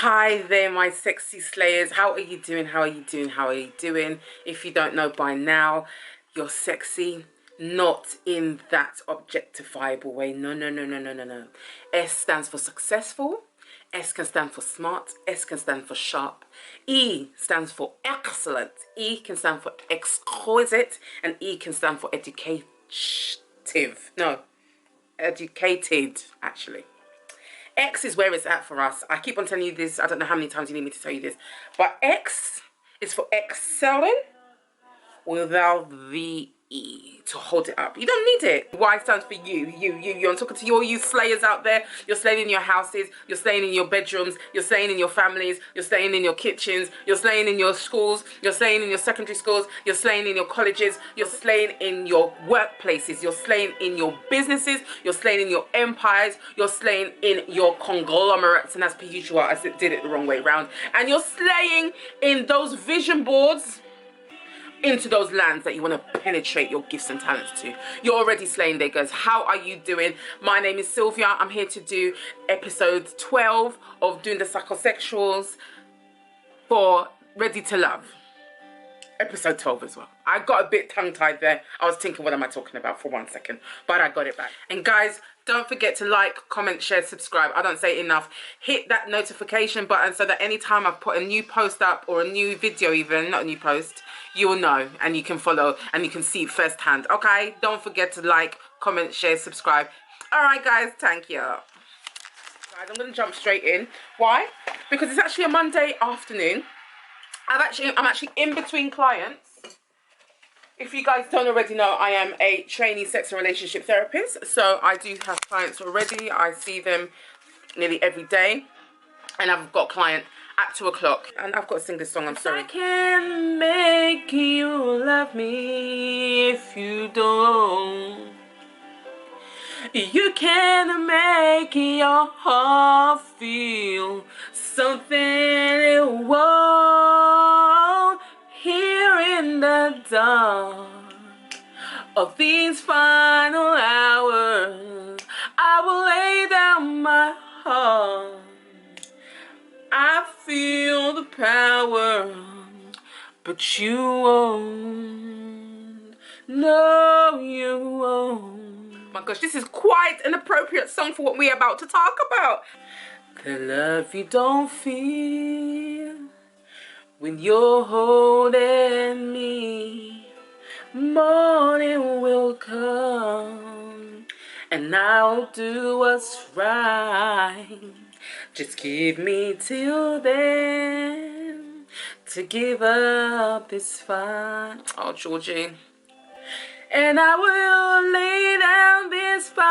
Hi there, my sexy slayers. How are you doing? How are you doing? How are you doing? If you don't know by now, you're sexy, not in that objectifiable way. No, no, no, no, no, no, no. S stands for successful. S can stand for smart. S can stand for sharp. E stands for excellent. E can stand for exquisite. And E can stand for educative. No, educated, actually. X is where it's at for us. I keep on telling you this. I don't know how many times you need me to tell you this. But X is for excelling without the E to hold it up. You don't need it. Y stands for you. I'm talking to all you slayers out there. You're slaying in your houses. You're slaying in your bedrooms. You're slaying in your families. You're slaying in your kitchens. You're slaying in your schools. You're slaying in your secondary schools. You're slaying in your colleges. You're slaying in your workplaces. You're slaying in your businesses. You're slaying in your empires. You're slaying in your conglomerates. And as per usual, I did it the wrong way round. And you're slaying in those vision boards into those lands that you want to penetrate your gifts and talents to. You're already slaying there, guys. How are you doing? My name is Sylvia. I'm here to do episode 12 of doing the Psychosexuals for Ready to Love. Episode 12 as well. I got a bit tongue-tied there. I was thinking, what am I talking about for 1 second? But I got it back. And guys, don't forget to like, comment, share, subscribe. I don't say it enough. Hit that notification button so that anytime I put a new post up or a new video even, not a new post, you will know and you can follow and you can see it firsthand. Okay? Don't forget to like, comment, share, subscribe. Alright guys, thank you. Guys, I'm going to jump straight in. Why? Because it's actually a Monday afternoon. I'm actually in between clients. If you guys don't already know, I am a trainee sex and relationship therapist. So I do have clients already. I see them nearly every day. And I've got a client at 2 o'clock. And I've got to sing this song, I'm sorry. I can't make you love me if you don't. You can't make your heart feel something it won't. Here in the dark of these final hours, I will lay down my heart. I feel the power, but you won't. No, you won't. My gosh, this is quite an appropriate song for what we're about to talk about. The love you don't feel when you're holding me, morning will come and I'll do what's right. Just give me till then to give up this fight. Oh, Georgie. And I will lay down this fight.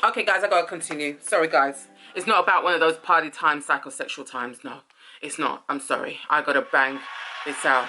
Okay, guys, I gotta continue. Sorry, guys. It's not about one of those party time, psychosexual times. No, it's not. I'm sorry. I gotta bang this out.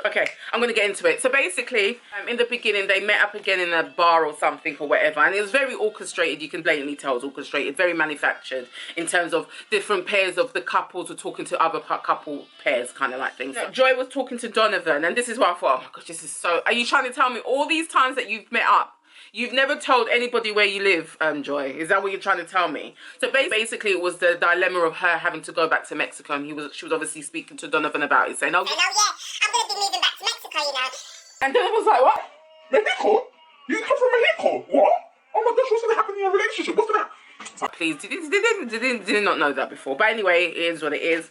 Okay, I'm going to get into it. So basically, in the beginning, they met up again in a bar or something or whatever. And it was very orchestrated. You can blatantly tell it was orchestrated. Very manufactured in terms of different pairs of the couples were talking to other couple pairs kind of like things. So Joy was talking to Donovan. And this is what I thought, oh my gosh, this is so... Are you trying to tell me all these times that you've met up, you've never told anybody where you live, Joy? Is that what you're trying to tell me? So basically, it was the dilemma of her having to go back to Mexico, and she was obviously speaking to Donovan about it, saying, "Oh yeah, I'm going to be moving back to Mexico, you know." And Donovan was like, "What? Mexico? You come from Mexico? What? Oh my gosh, what's going to happen in your relationship? What's going to happen?" Please, did not know that before. But anyway, it is what it is.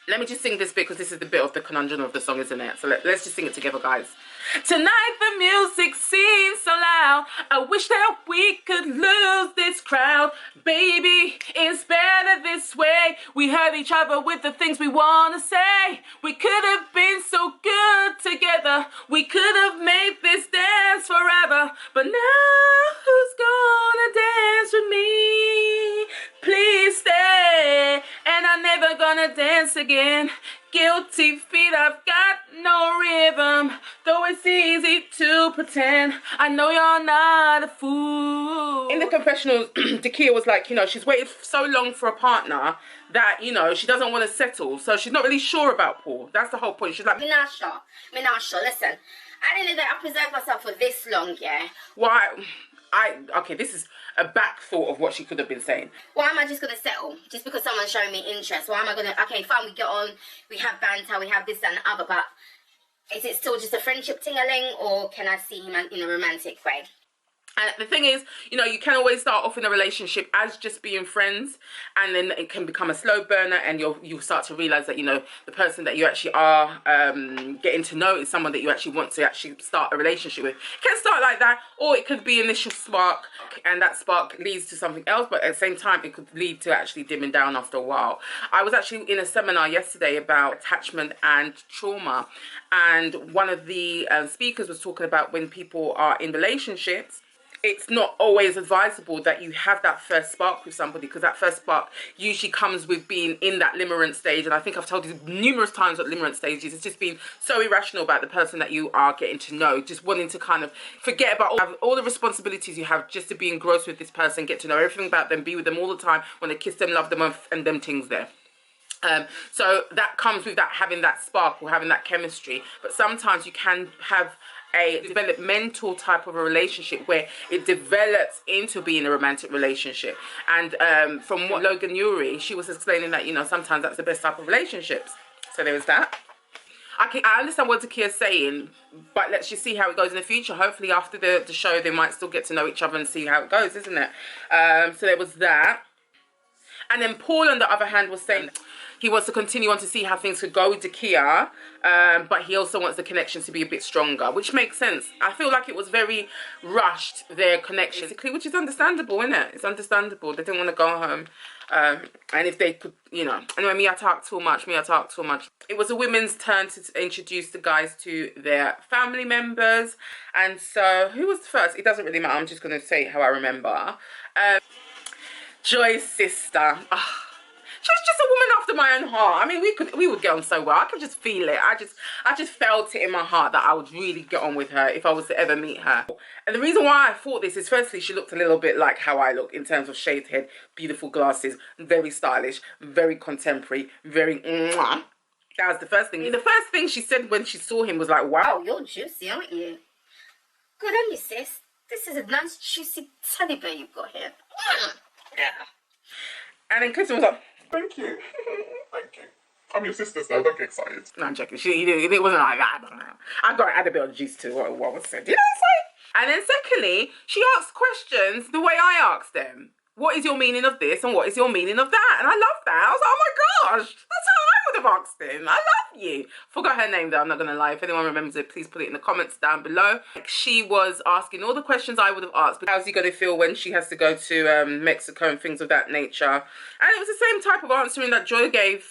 Let me just sing this bit because this is the bit of the conundrum of the song, isn't it? So let's just sing it together, guys. Tonight the music seems so loud. I wish that we could lose this crowd. Baby, it's better this way. We hurt each other with the things we want to say. We could have been so good together. We could have made this dance forever. But now who's gonna dance with me? Please stay. And I'm never gonna dance again. Guilty feet, I've got no rhythm. Though it's easy to pretend. pretend. I know you're not a fool. In the confessionals, Dakia was like, you know, she's waited so long for a partner that, you know, she doesn't want to settle. So she's not really sure about Paul. That's the whole point. She's like, Me not sure. Listen, I didn't know that I preserved myself for this long, yeah? why? Okay, this is a back thought of what she could have been saying. Why am I just going to settle? Just because someone's showing me interest? Why am I going to... Okay, fine, we get on, we have banter, we have this and the other, but is it still just a friendship ting-a-ling, or can I see him in a romantic way? And the thing is, you know, you can always start off in a relationship as just being friends, and then it can become a slow burner, and you'll start to realize that, you know, the person that you actually are getting to know is someone that you actually want to actually start a relationship with. It can start like that, or it could be initial spark, and that spark leads to something else, but at the same time, it could lead to actually dimming down after a while. I was actually in a seminar yesterday about attachment and trauma, and one of the speakers was talking about when people are in relationships, it's not always advisable that you have that first spark with somebody, because that first spark usually comes with being in that limerent stage. And I think I've told you numerous times what limerent stages. It's just being so irrational about the person that you are getting to know, just wanting to kind of forget about all the responsibilities you have, just to be engrossed with this person, get to know everything about them, be with them all the time, want to kiss them, love them, and them things there. So that comes with that, having that spark or having that chemistry. But sometimes you can have a developmental type of a relationship where it develops into being a romantic relationship. And from what Logan Yuri, she was explaining that, you know, sometimes that's the best type of relationships. So there was that. I understand what Takia's saying, but let's just see how it goes in the future. Hopefully after the show, they might still get to know each other and see how it goes, isn't it? So there was that. And then Paul, on the other hand, was saying he wants to continue on to see how things could go with Dakia, but he also wants the connection to be a bit stronger, which makes sense. I feel like it was very rushed, their connection, basically, which is understandable, isn't it? It's understandable. They didn't want to go home. And if they could, you know, anyway, I talk too much. It was the women's turn to introduce the guys to their family members. And so, who was first? It doesn't really matter. I'm just going to say how I remember. Joy's sister. She was just a woman after my own heart. I mean, we would get on so well. I could just feel it. I just felt it in my heart that I would really get on with her if I was to ever meet her. And the reason why I thought this is, firstly, she looked a little bit like how I look in terms of shaved head, beautiful glasses, very stylish, very contemporary, very mwah. That was the first thing. The first thing she said when she saw him was like, wow. Oh, you're juicy, aren't you? Good on you, sis. This is a nice, juicy teddy bear you've got here. Yeah. And then Kristen was like, Thank you. Thank you. I'm your sister, so don't get excited. no, I'm joking. It wasn't like that. I got to add a bit of juice to what was said. You know what I'm saying? And then secondly, she asked questions the way I asked them. What is your meaning of this and what is your meaning of that? And I love that. I was like, oh my gosh, that's how I would have asked him. I love you. Forgot her name though, I'm not going to lie. If anyone remembers it, please put it in the comments down below. She was asking all the questions I would have asked. How's he going to feel when she has to go to Mexico and things of that nature? And it was the same type of answering that Joy gave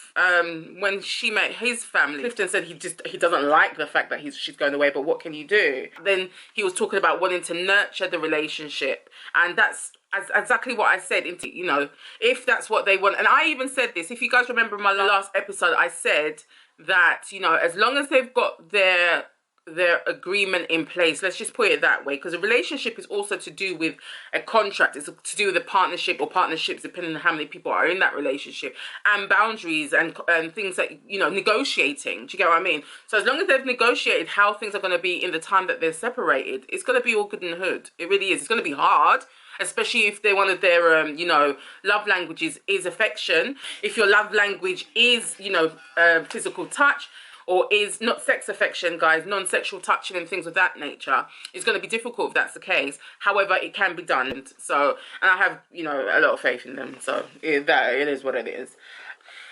when she met his family. Clifton said he doesn't like the fact that she's going away, but what can you do? Then he was talking about wanting to nurture the relationship. And that's exactly what I said, you know, if that's what they want. And I even said this, if you guys remember my last episode, I said that, you know, as long as they've got their agreement in place, let's just put it that way, because a relationship is also to do with a contract, it's to do with a partnership or partnerships, depending on how many people are in that relationship, and boundaries and things that, you know, negotiating. Do you get what I mean? So as long as they've negotiated how things are going to be in the time that they're separated, it's going to be all good and hood. It really is. It's going to be hard, especially if they're one of their, you know, love languages is affection. If your love language is, you know, physical touch, or is not sex affection, guys, non-sexual touching and things of that nature, it's going to be difficult if that's the case. However, it can be done. So, and I have, you know, a lot of faith in them. So it is what it is.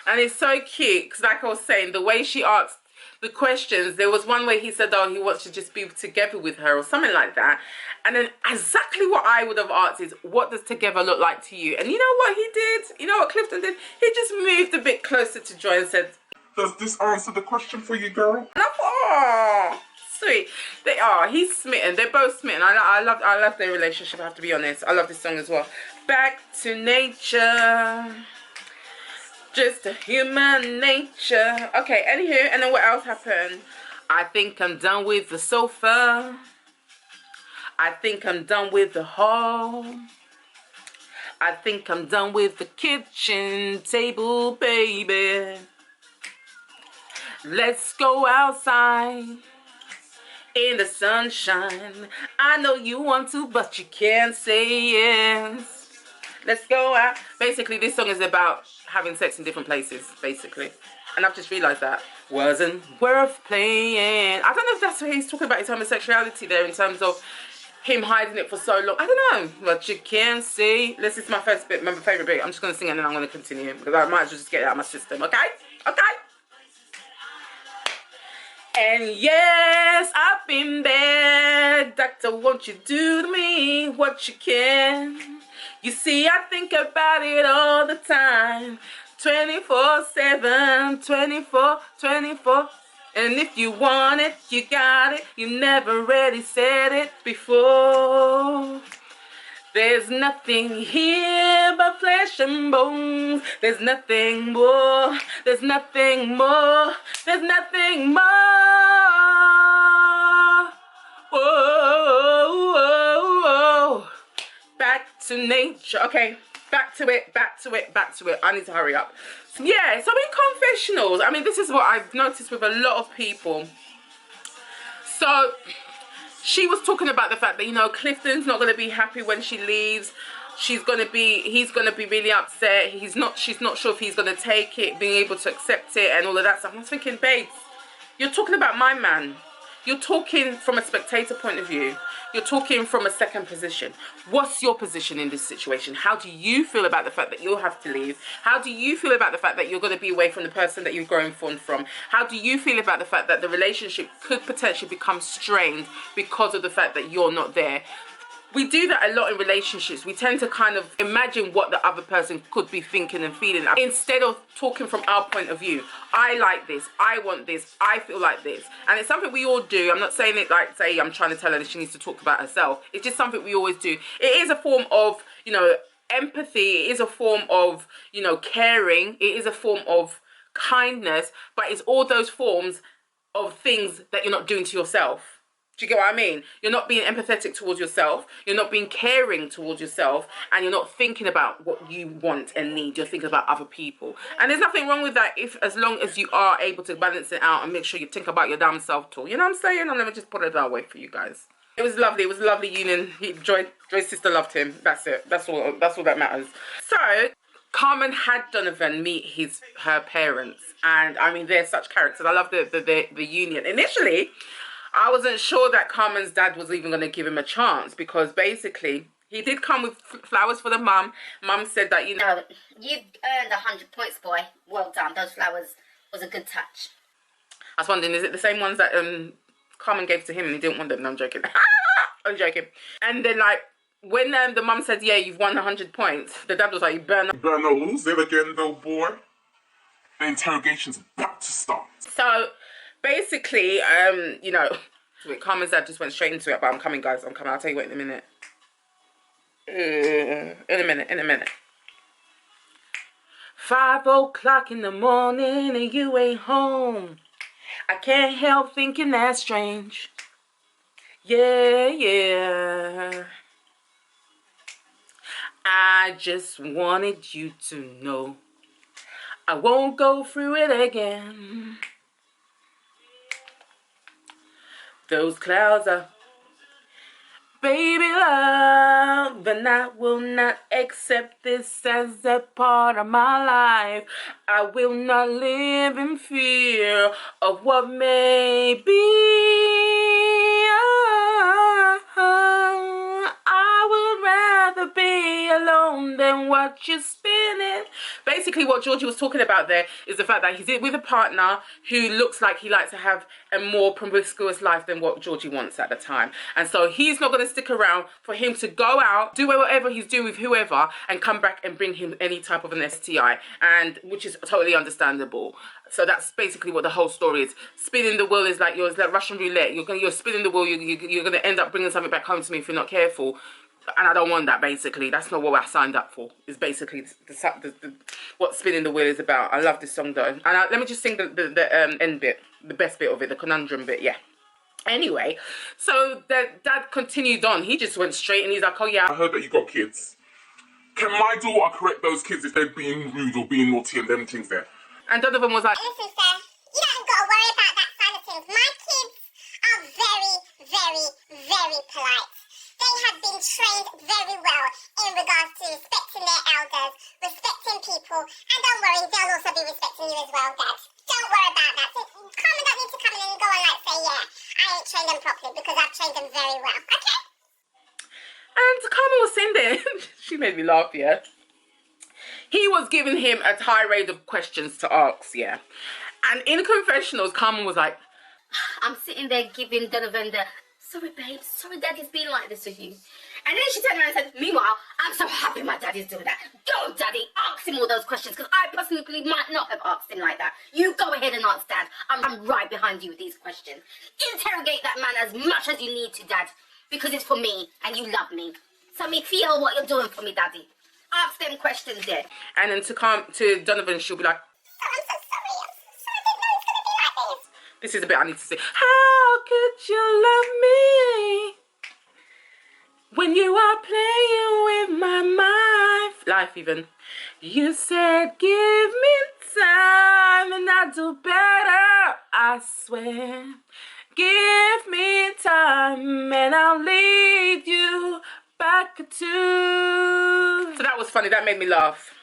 And it's so cute, because like I was saying, the way she asked the questions, there was one where he said, oh, he wants to just be together with her or something like that. And then exactly what I would have asked is, what does together look like to you? And you know what he did? You know what Clifton did? He just moved a bit closer to Joy and said, Does this answer the question for you, girl? and I thought, oh, sweet. They are. He's smitten. They're both smitten. I love their relationship, I have to be honest. I love this song as well. Back to nature. Just a human nature. Okay, anywho, and then what else happened? I think I'm done with the sofa. I think I'm done with the hall. I think I'm done with the kitchen table, baby. Let's go outside in the sunshine. I know you want to, but you can't say yes. Let's go out. Basically, this song is about having sex in different places, basically. And I've just realised that wasn't worth playing. I don't know if that's what he's talking about his homosexuality there in terms of him hiding it for so long. I don't know. But you can see. This is my first bit, my favourite bit. I'm just going to sing it and then I'm going to continue because I might as well just get it out of my system. Okay? Okay? And yes, I've been there. Doctor, won't you do to me what you can? You see, I think about it all the time. 24/7, 24/24. And if you want it, you got it. You never really said it before. There's nothing here but flesh and bones. There's nothing more. There's nothing more. There's nothing more. Whoa, whoa, whoa. Back to nature. Okay, back to it, back to it, back to it. I need to hurry up. Yeah, so in confessionals, I mean, this is what I've noticed with a lot of people. So she was talking about the fact that, you know, Clifton's not going to be happy when she leaves. He's going to be really upset. She's not sure if he's going to take it, being able to accept it and all of that stuff. I was thinking, babes, you're talking about my man. You're talking from a spectator point of view. You're talking from a second position. What's your position in this situation? How do you feel about the fact that you'll have to leave? How do you feel about the fact that you're going to be away from the person that you've grown fond from? How do you feel about the fact that the relationship could potentially become strained because of the fact that you're not there? We do that a lot in relationships. We tend to kind of imagine what the other person could be thinking and feeling instead of talking from our point of view. I like this. I want this. I feel like this. And it's something we all do. I'm not saying it like, say, I'm trying to tell her that she needs to talk about herself. It's just something we always do. It is a form of, you know, empathy. It is a form of, you know, caring. It is a form of kindness. But it's all those forms of things that you're not doing to yourself. Do you get what I mean? You're not being empathetic towards yourself. You're not being caring towards yourself. And you're not thinking about what you want and need. You're thinking about other people. And there's nothing wrong with that as long as you are able to balance it out and make sure you think about your damn self too. You know what I'm saying? And let me just put it that way for you guys. It was lovely. It was a lovely union. Joy's sister loved him. That's it. That's all that matters. So Carmen had Donovan meet her parents. And I mean, they're such characters. I love the union. Initially, I wasn't sure that Carmen's dad was even going to give him a chance because basically he did come with flowers for the mum. Mum said that, you know, you've earned 100 points, boy. Well done. Those flowers was a good touch. I was wondering, is it the same ones that Carmen gave to him and he didn't want them? No, I'm joking. I'm joking. And then, like, when the mum said, yeah, you've won 100 points, the dad was like, you better not lose it again, though, boy. The interrogation's about to start. So basically, you know, Carmen's dad just went straight into it, but I'm coming, guys. I'm coming. I'll tell you what in a minute. In a minute. 5 o'clock in the morning and you ain't home. I can't help thinking that's strange. Yeah. I just wanted you to know I won't go through it again. Those clouds are baby love, and I will not accept this as a part of my life. I will not live in fear of what may be. I would rather be alone than watch you spinning. Basically, what Georgie was talking about there is the fact that he's with a partner who looks like he likes to have a more promiscuous life than what Georgie wants at the time. And so he's not going to stick around for him to go out, do whatever he's doing with whoever, and come back and bring him any type of an STI, and which is totally understandable. So that's basically what the whole story is. Spinning the wheel is like Russian roulette. You're spinning the wheel. You're going to end up bringing something back home to me if you're not careful. And I don't want that, basically. That's not what I signed up for. It's basically what spinning the wheel is about. I love this song, though. And let me just sing the end bit, the best bit of it, the conundrum bit, yeah. Anyway, so the dad continued on. He just went straight and he's like, oh yeah. I heard that you got kids. Can my daughter correct those kids if they're being rude or being naughty and them things there? And Donovan was like, Listen, sir, you don't got to worry about that side of things. My kids are very, very, very polite. They have been trained very well in regards to respecting their elders, respecting people, and don't worry, they'll also be respecting you as well, Dad. Don't worry about that. So, Carmen don't need to come in and go and like say, yeah, I ain't trained them properly because I've trained them very well. Okay? and Carmen was sitting there. She made me laugh, yeah. He was giving him a tirade of questions to ask, yeah. And in confessionals, Carmen was like, I'm sitting there giving Donovan the, sorry babe, sorry daddy's been like this with you. And then she turned around and said, meanwhile, I'm so happy my daddy's doing that. Go daddy, ask him all those questions, because I personally might not have asked him like that. You go ahead and ask dad. I'm right behind you with these questions. Interrogate that man as much as you need to, dad, because it's for me and you love me. So me feel what you're doing for me, daddy. Ask them questions there. and then to Donovan, she'll be like, Oh, I'm so sorry. I didn't know it was going to be like this. this is the bit I need to say. How could you love me when you are playing with my mind? Life even. You said, give me time and I'll do better, I swear. Give me time and I'll lead you back to... So that was funny. That made me laugh.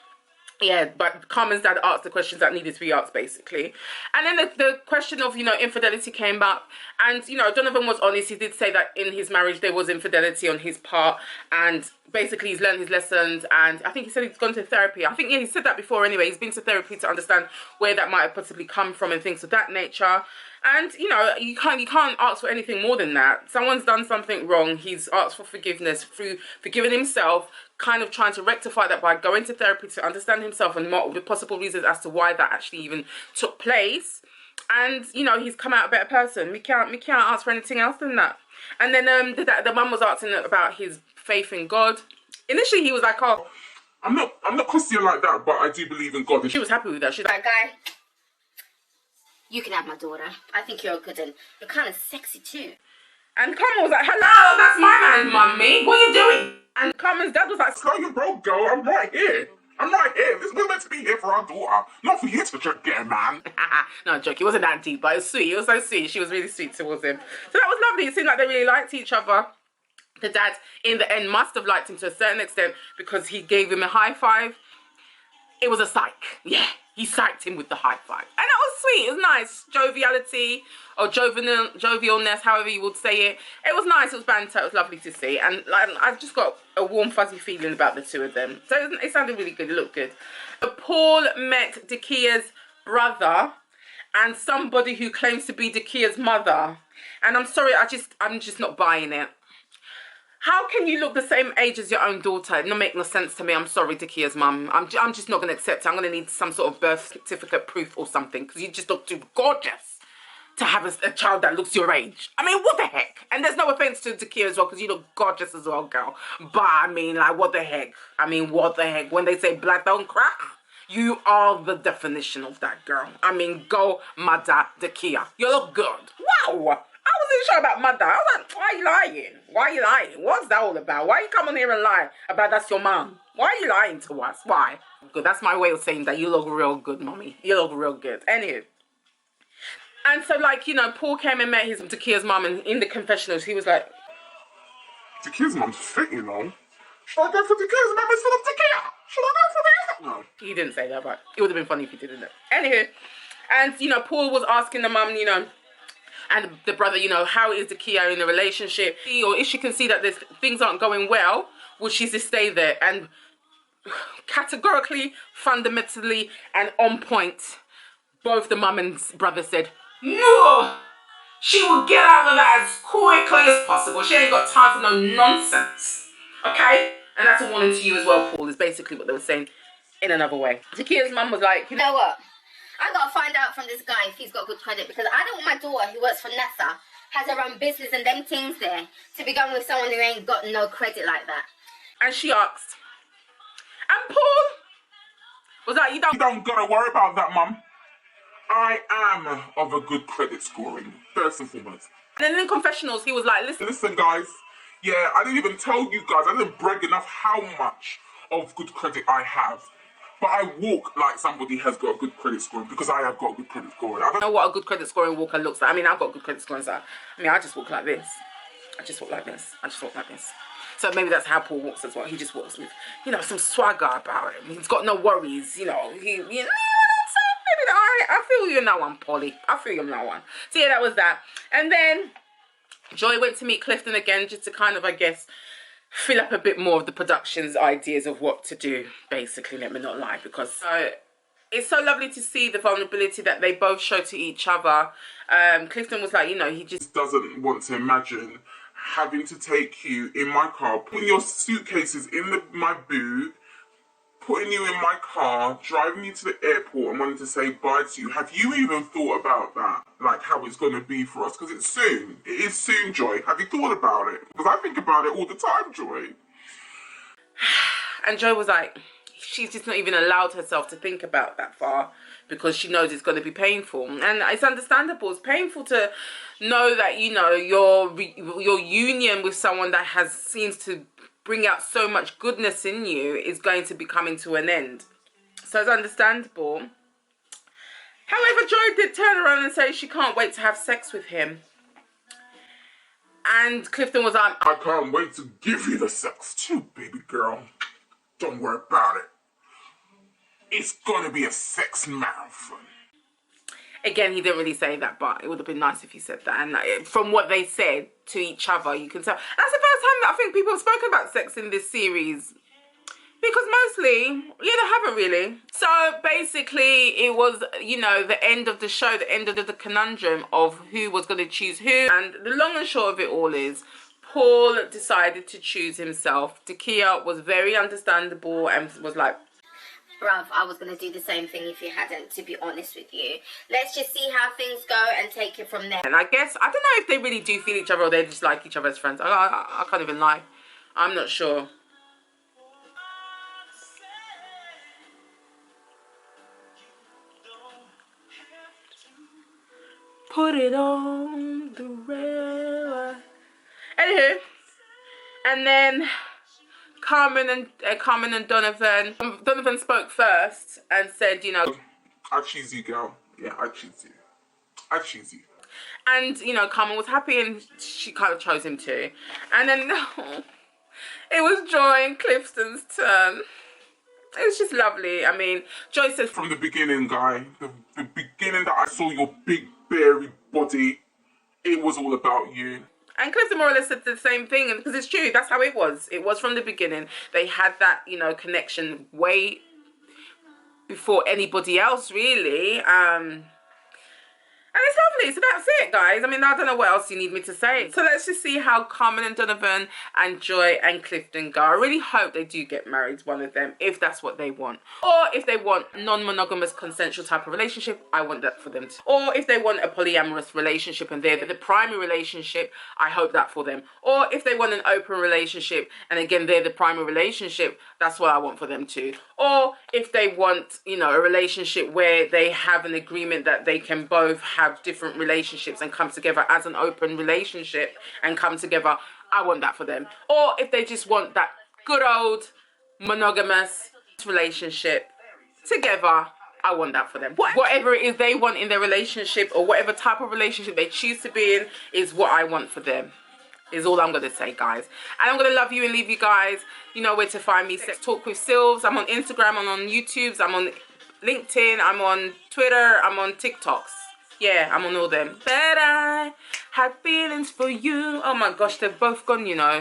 Yeah, but Carmen's dad asked the questions that needed to be asked, basically. And then the question of, infidelity came up. And, Donovan was honest. He did say that in his marriage there was infidelity on his part. And basically he's learned his lessons. And I think he said he's gone to therapy. I think, yeah, he said that before anyway. He's been to therapy to understand where that might have possibly come from and things of that nature. And, you can't ask for anything more than that. Someone's done something wrong. He's asked for forgiveness through forgiving himself, kind of trying to rectify that by going to therapy to understand himself and what the possible reasons as to why that actually even took place. And, he's come out a better person. We can't ask for anything else than that. And then the mum was asking about his faith in God. Initially, he was like, oh... I'm not Christian like that, but I do believe in God. She was happy with that. She's like, That guy, you can have my daughter. I think you're a good one. You're kind of sexy too. and Carmen was like, hello, that's my man, mummy. What are you doing? And Carmen's dad was like, Slow your bro, girl. I'm right here. We're meant to be here for our daughter, not for you to get a man. no, joke, it wasn't that deep, but it was sweet. It was so sweet. She was really sweet towards him. So that was lovely. It seemed like they really liked each other. The dad, in the end, must have liked him to a certain extent because he gave him a high five. It was a psych. Yeah, he psyched him with the high five. And that was sweet. It was nice. Joviality or jovialness, however you would say it. It was nice. It was banter. It was lovely to see. And I've just got a warm, fuzzy feeling about the two of them. So it sounded really good. It looked good. Paul met Dakia's brother and somebody who claims to be Dakia's mother. And I'm sorry, I'm just not buying it. How can you look the same age as your own daughter? It don't make no sense to me. I'm sorry, Dakia's mum. I'm just not going to accept it. I'm going to need some sort of birth certificate proof or something because you just look too gorgeous to have a child that looks your age. I mean, what the heck? And there's no offense to Dakia as well because you look gorgeous as well, girl. But I mean, like, what the heck? What the heck? When they say blood don't crack, you are the definition of that, girl. I mean, go mother Dakia. You look good. Wow. I wasn't sure about mother. I was like, why are you lying? Why are you lying? What's that all about? Why you come on here and lie about that's your mom? Why are you lying to us? Why? Good. That's my way of saying that you look real good, mommy. You look real good. Anyway. And so, Paul came and met Dakia's mom, and in the confessionals, he was like, Dakia's mum's fit, Should I go for Dakia's mum instead of Dakia? Should I go for this? No. He didn't say that, but it would have been funny if he did, didn't it? Anywho, and, Paul was asking the mum, and the brother, how is Dakia in the relationship? Or if she can see that things aren't going well, will she just stay there? And categorically, fundamentally, and on point, both the mum and brother said, no! She will get out of that as quickly as possible. She ain't got time for no nonsense. Okay? And that's a warning to you as well, Paul, is basically what they were saying in another way. Dakia's mum was like, You know what? I gotta find out from this guy if he's got good credit because I don't want my daughter who works for NASA, has her own business and them things there, to be going with someone who ain't got no credit like that. And she asked, and Paul was like, you don't gotta worry about that, mum. I am of a good credit scoring, first and foremost. And then in confessionals, he was like, listen, Listen, guys. Yeah, I didn't even tell you guys. I didn't brag enough how much of good credit I have. But I walk like somebody has got a good credit score because I have got good credit score. I don't know what a good credit scoring walker looks like. I mean, I've got good credit scoring, so I mean, I just walk like this. I just walk like this. I just walk like this. So maybe that's how Paul walks as well. He just walks with, you know, some swagger about him. He's got no worries, you know. So maybe I feel you in that one, Polly. I feel you in that one. So yeah, that was that. And then Joy went to meet Clifton again just to kind of, I guess, fill up a bit more of the production's ideas of what to do, basically, let me not lie, because it's so lovely to see the vulnerability that they both show to each other. Clifton was like, you know, he just doesn't want to imagine having to take you in my car, putting your suitcases in my boot, putting you in my car, driving you to the airport and wanting to say bye to you. Have you even thought about that? Like how it's going to be for us? Because it's soon. It is soon, Joy. Have you thought about it? Because I think about it all the time, Joy. And Joy was like, she's just not even allowed herself to think about that far because she knows it's going to be painful. And it's understandable. It's painful to know that, you know, your union with someone that seems to bring out so much goodness in you is going to be coming to an end. So it's understandable. However, Joy did turn around and say she can't wait to have sex with him. And Clifton was like, I can't wait to give you the sex too, baby girl. Don't worry about it. It's gonna be a sex marathon. Again, he didn't really say that, but it would have been nice if he said that. And from what they said to each other, you can tell. That's the first time that I think people have spoken about sex in this series. Because mostly, yeah, they haven't really. So basically, it was, you know, the end of the show, the end of the conundrum of who was going to choose who. And the long and short of it all is, Paul decided to choose himself. Takia was very understandable and was like, bruv, I was going to do the same thing if you hadn't, to be honest with you. Let's just see how things go and take it from there. And I guess, I don't know if they really do feel each other or they just like each other as friends. I can't even lie. I'm not sure. Put it on the rail. Anywho, and then Carmen and Donovan. Donovan spoke first and said, you know, I choose you, girl. Yeah, I choose you. I choose you. And, you know, Carmen was happy and she kind of chose him too. And then it was Joy and Clifton's turn. It was just lovely. I mean, Joy said from the beginning, guy, the beginning that I saw your big, beery body, it was all about you. And Clifton more or less said the same thing, and because it's true, that's how it was. It was from the beginning. They had that, you know, connection way before anybody else, really. And it's lovely. So that's it, guys. I mean, I don't know what else you need me to say. So let's just see how Carmen and Donovan and Joy and Clifton go. I really hope they do get married, one of them, if that's what they want. Or if they want non-monogamous consensual type of relationship, I want that for them too. Or if they want a polyamorous relationship and they're the primary relationship, I hope that for them. Or if they want an open relationship and again, they're the primary relationship, that's what I want for them too. Or if they want, you know, a relationship where they have an agreement that they can both have different relationships and come together as an open relationship and come together, I want that for them. Or if they just want that good old monogamous relationship together, I want that for them. Whatever it is they want in their relationship or whatever type of relationship they choose to be in is what I want for them. Is all I'm going to say, guys. And I'm going to love you and leave you guys. You know where to find me. Sex Talk with Sylvs. I'm on Instagram. I'm on YouTube. I'm on LinkedIn. I'm on Twitter. I'm on TikToks. Yeah, I'm on all them. But I had feelings for you. Oh my gosh, they've both gone, you know.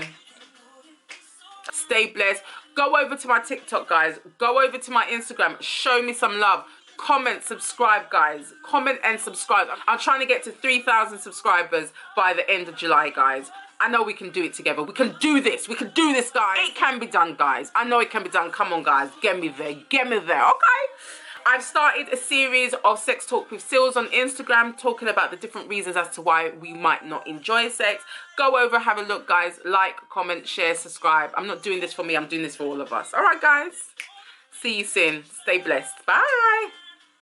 Stay blessed. Go over to my TikTok, guys. Go over to my Instagram. Show me some love. Comment, subscribe, guys. Comment and subscribe. I'm trying to get to 3,000 subscribers by the end of July, guys. I know we can do it together. We can do this. We can do this, guys. It can be done, guys. I know it can be done. Come on, guys. Get me there. Get me there, okay? I've started a series of Sex Talk with Sylvs on Instagram, talking about the different reasons as to why we might not enjoy sex. Go over, have a look, guys. Like, comment, share, subscribe. I'm not doing this for me. I'm doing this for all of us. All right, guys. See you soon. Stay blessed. Bye.